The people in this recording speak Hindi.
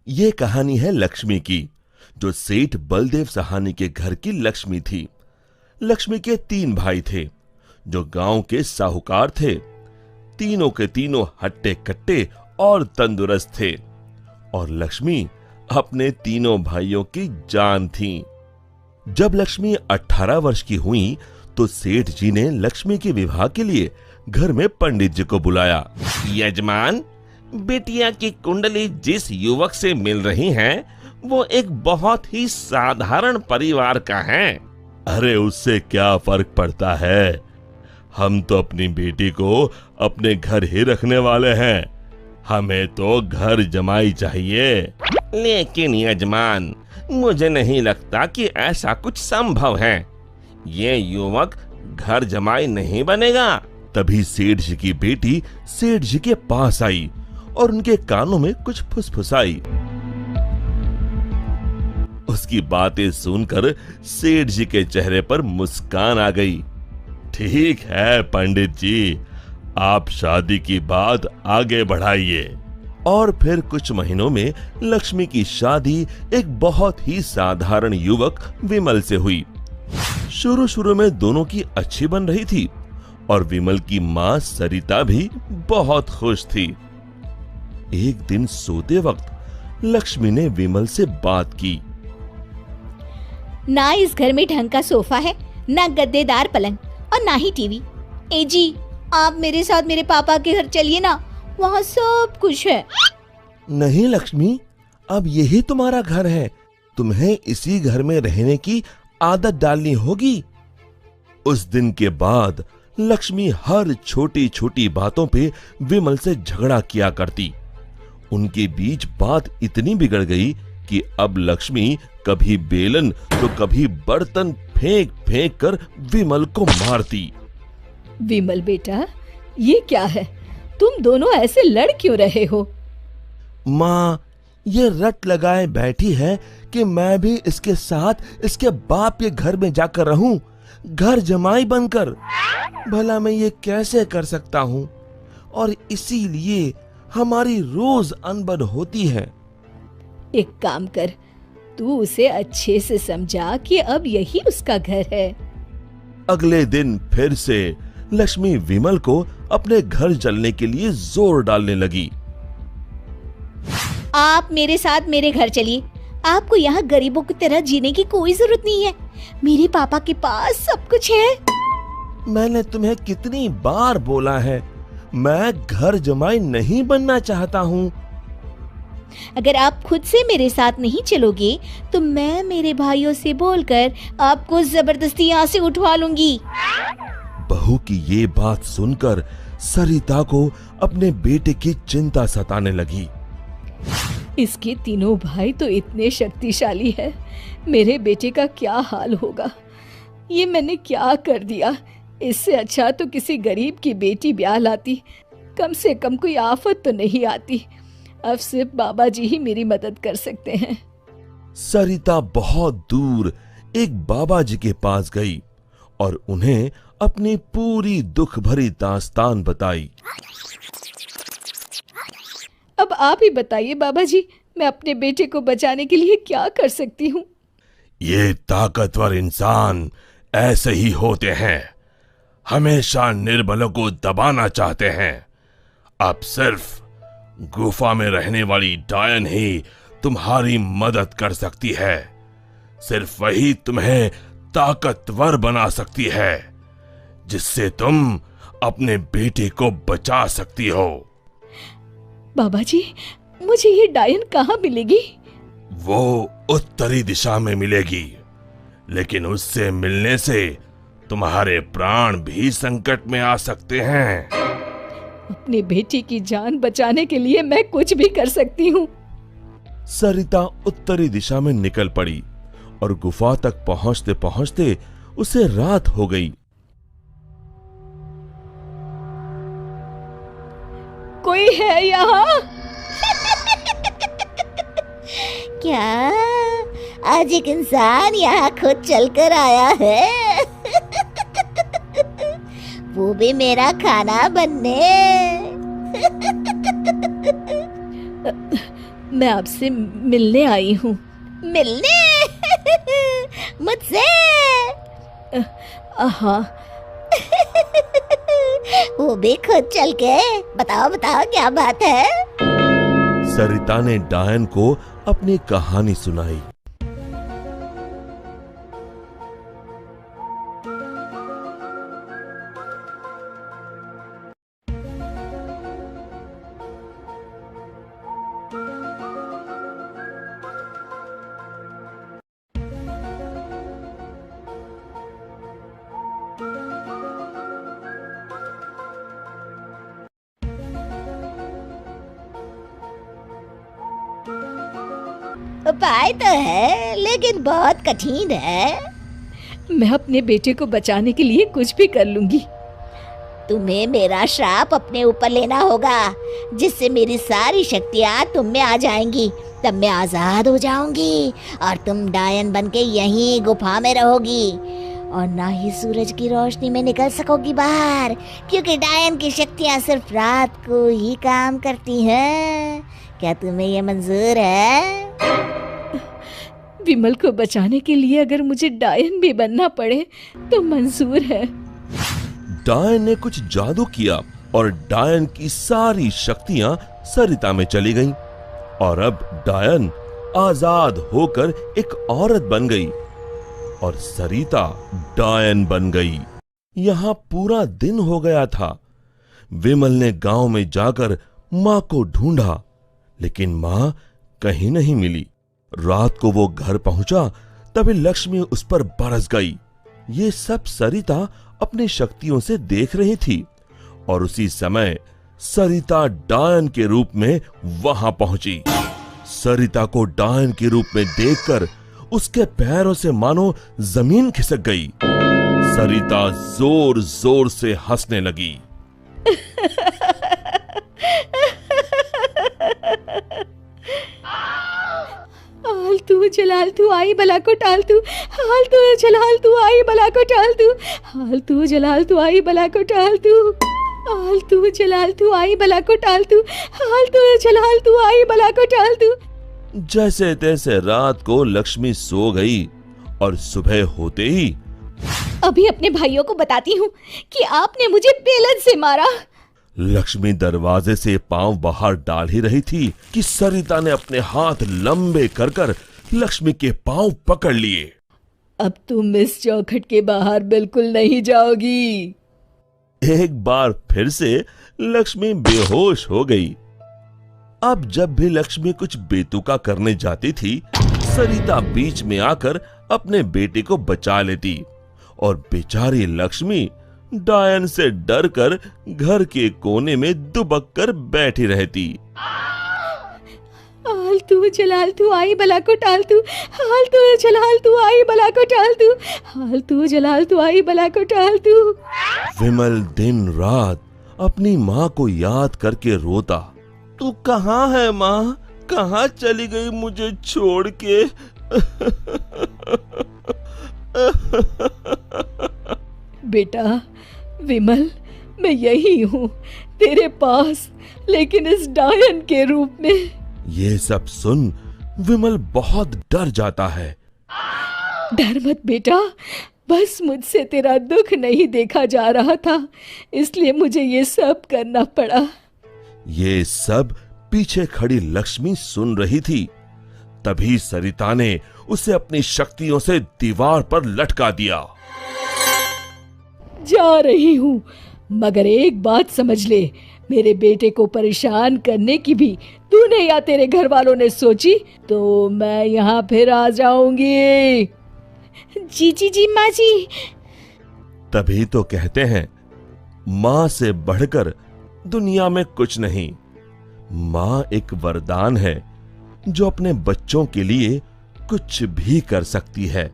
ये कहानी है लक्ष्मी की, जो सेठ बलदेव सहानी के घर की लक्ष्मी थी। लक्ष्मी के 3 भाई थे, जो गांव के साहूकार थे। तीनों के तीनों हट्टे कट्टे और तंदुरुस्त थे, और लक्ष्मी अपने तीनों भाइयों की जान थी। जब लक्ष्मी 18 वर्ष की हुई तो सेठ जी ने लक्ष्मी के विवाह के लिए घर में पंडित जी को बुलाया। यजमान, बेटिया की कुंडली जिस युवक से मिल रही है वो एक बहुत ही साधारण परिवार का है। अरे उससे क्या फर्क पड़ता है, हम तो अपनी बेटी को अपने घर ही रखने वाले हैं, हमें तो घर जमाई चाहिए। लेकिन यजमान, मुझे नहीं लगता कि ऐसा कुछ संभव है, ये युवक घर जमाई नहीं बनेगा। तभी सेठ जी की बेटी सेठ जी के पास आई और उनके कानों में कुछ फुसफुसाई। उसकी बातें सुनकर सेठ जी के चेहरे पर मुस्कान आ गई। ठीक है पंडित जी, आप शादी की बात आगे बढ़ाइए। और फिर कुछ महीनों में लक्ष्मी की शादी एक बहुत ही साधारण युवक विमल से हुई। शुरू में दोनों की अच्छी बन रही थी और विमल की मां सरिता भी बहुत खुश थी। एक दिन सोते वक्त लक्ष्मी ने विमल से बात की। ना इस घर में ढंग का सोफा है, ना गद्देदार पलंग और ना ही टीवी। ए जी, आप मेरे साथ मेरे पापा के घर चलिए ना, वहाँ सब कुछ है। नहीं लक्ष्मी, अब यही तुम्हारा घर है, तुम्हें इसी घर में रहने की आदत डालनी होगी। उस दिन के बाद लक्ष्मी हर छोटी छोटी बातों पे विमल से झगड़ा किया करती। उनके बीच बात इतनी बिगड़ गई कि अब लक्ष्मी कभी बेलन तो कभी बर्तन फेंक फेंक कर विमल को मारती। विमल बेटा, ये क्या है, तुम दोनों ऐसे लड़ क्यों रहे हो? माँ, ये रट लगाए बैठी है कि मैं भी इसके साथ इसके बाप के घर में जाकर रहूं, घर जमाई बनकर। भला मैं ये कैसे कर सकता हूँ, और इसीलिए हमारी रोज अनबन होती है। एक काम कर, तू उसे अच्छे से समझा कि अब यही उसका घर है। अगले दिन फिर से लक्ष्मी विमल को अपने घर चलने के लिए जोर डालने लगी। आप मेरे साथ मेरे घर चलिए, आपको यहाँ गरीबों की तरह जीने की कोई जरूरत नहीं है, मेरे पापा के पास सब कुछ है। मैंने तुम्हें कितनी बार बोला है, मैं घर जमाई नहीं बनना चाहता हूँ। अगर आप खुद से मेरे साथ नहीं चलोगे तो मैं मेरे भाइयों से बोलकर आपको जबरदस्ती यहाँ से उठवा लूंगी। बहू की ये बात सुनकर सरिता को अपने बेटे की चिंता सताने लगी। इसके तीनों भाई तो इतने शक्तिशाली है, मेरे बेटे का क्या हाल होगा। ये मैंने क्या कर दिया, इससे अच्छा तो किसी गरीब की बेटी ब्याह लाती, कम से कम कोई आफत तो नहीं आती। अब सिर्फ बाबा जी ही मेरी मदद कर सकते हैं। सरिता बहुत दूर एक बाबा जी के पास गई और उन्हें अपनी पूरी दुख भरी दास्तान बताई। अब आप ही बताइए बाबा जी, मैं अपने बेटे को बचाने के लिए क्या कर सकती हूँ? ये ताकतवर इंसान ऐसे ही होते हैं, हमेशा निर्बलों को दबाना चाहते हैं। अब सिर्फ गुफा में रहने वाली डायन ही तुम्हारी मदद कर सकती है, सिर्फ वही तुम्हें ताकतवर बना सकती है, जिससे तुम अपने बेटे को बचा सकती हो। बाबा जी, मुझे ये डायन कहाँ मिलेगी? वो उत्तरी दिशा में मिलेगी, लेकिन उससे मिलने से तुम्हारे प्राण भी संकट में आ सकते हैं। अपने बेटी की जान बचाने के लिए मैं कुछ भी कर सकती हूँ। सरिता उत्तरी दिशा में निकल पड़ी और गुफा तक पहुंचते पहुंचते उसे रात हो गई। कोई है यहाँ? क्या आज एक इंसान यहाँ खुद चलकर आया है? वो भी मेरा खाना बनने। मैं आपसे मिलने आई हूँ। मिलने? मुझसे? हाँ। वो भी खुद चल के? बताओ बताओ क्या बात है? सरिता ने डायन को अपनी कहानी सुनाई। उपाय तो है लेकिन बहुत कठिन है। मैं अपने बेटे को बचाने के लिए कुछ भी कर लूंगी। तुम्हें मेरा श्राप अपने ऊपर लेना होगा, जिससे मेरी सारी शक्तियाँ तुम में आ जाएंगी। तब मैं आजाद हो जाऊंगी और तुम डायन बनके यहीं गुफा में रहोगी और ना ही सूरज की रोशनी में निकल सकोगी बाहर, क्योंकि डायन की शक्तियाँ सिर्फ रात को ही काम करती हैं। क्या तुम्हें ये मंजूर है? विमल को बचाने के लिए अगर मुझे डायन भी बनना पड़े तो मंजूर है। डायन ने कुछ जादू किया और डायन की सारी शक्तियां सरिता में चली गईं और अब डायन आजाद होकर एक औरत बन गई और सरिता डायन बन गई। यहां पूरा दिन हो गया था। विमल ने गांव में जाकर मां को ढूंढा, लेकिन मां कहीं नहीं मिली। रात को वो घर पहुंचा तभी लक्ष्मी उस पर बरस गई। ये सब सरिता अपनी शक्तियों से देख रही थी और उसी समय सरिता डायन के रूप में वहां पहुंची। सरिता को डायन के रूप में देखकर उसके पैरों से मानो जमीन खिसक गई। सरिता जोर जोर से हंसने लगी। आलतू जलाल तू आई बला को टाल तू, आलतू जलाल तू आई बला को टाल तू, आलतू जलाल तू आई बला को टाल तू, आलतू जलाल तू आई बला को टाल तू, आलतू जलाल तू आई बला को टाल तू। जैसे तैसे रात को लक्ष्मी सो गई और सुबह होते ही अभी अपने भाइयों को बताती हूँ कि आपने मुझे बेलन से मारा। लक्ष्मी दरवाजे से पांव बाहर डाल ही रही थी कि सरिता ने अपने हाथ लंबे कर कर लक्ष्मी के पांव पकड़ लिए। अब तुम इस चौखट के बाहर बिल्कुल नहीं जाओगी। एक बार फिर से लक्ष्मी बेहोश हो गई। अब जब भी लक्ष्मी कुछ बेतुका करने जाती थी, सरिता बीच में आकर अपने बेटे को बचा लेती और बेचारी लक्ष्मी डायन से डरकर घर के कोने में दुबक कर बैठी रहती। आलतू जलाल तू आई बला को टाल तू, आलतू जलाल तू आई बला को टाल तू, आलतू जलाल तू आई बला को टाल तू। विमल दिन रात अपनी माँ को याद करके रोता। तू कहाँ है माँ? कहाँ चली गई मुझे छोड़ के? बेटा विमल, मैं यही हूँ तेरे पास, लेकिन इस डायन के रूप में। ये सब सुन विमल बहुत डर जाता है। डर मत बेटा, बस मुझसे तेरा दुख नहीं देखा जा रहा था, इसलिए मुझे ये सब करना पड़ा। ये सब पीछे खड़ी लक्ष्मी सुन रही थी। तभी सरिता ने उसे अपनी शक्तियों से दीवार पर लटका दिया। जा रही हूँ, मगर एक बात समझ ले, मेरे बेटे को परेशान करने की भी तूने या तेरे घर वालों ने सोची तो मैं यहाँ फिर आ जाऊंगी। जी जी जी माँ जी। तभी तो कहते हैं माँ से बढ़कर दुनिया में कुछ नहीं। माँ एक वरदान है जो अपने बच्चों के लिए कुछ भी कर सकती है।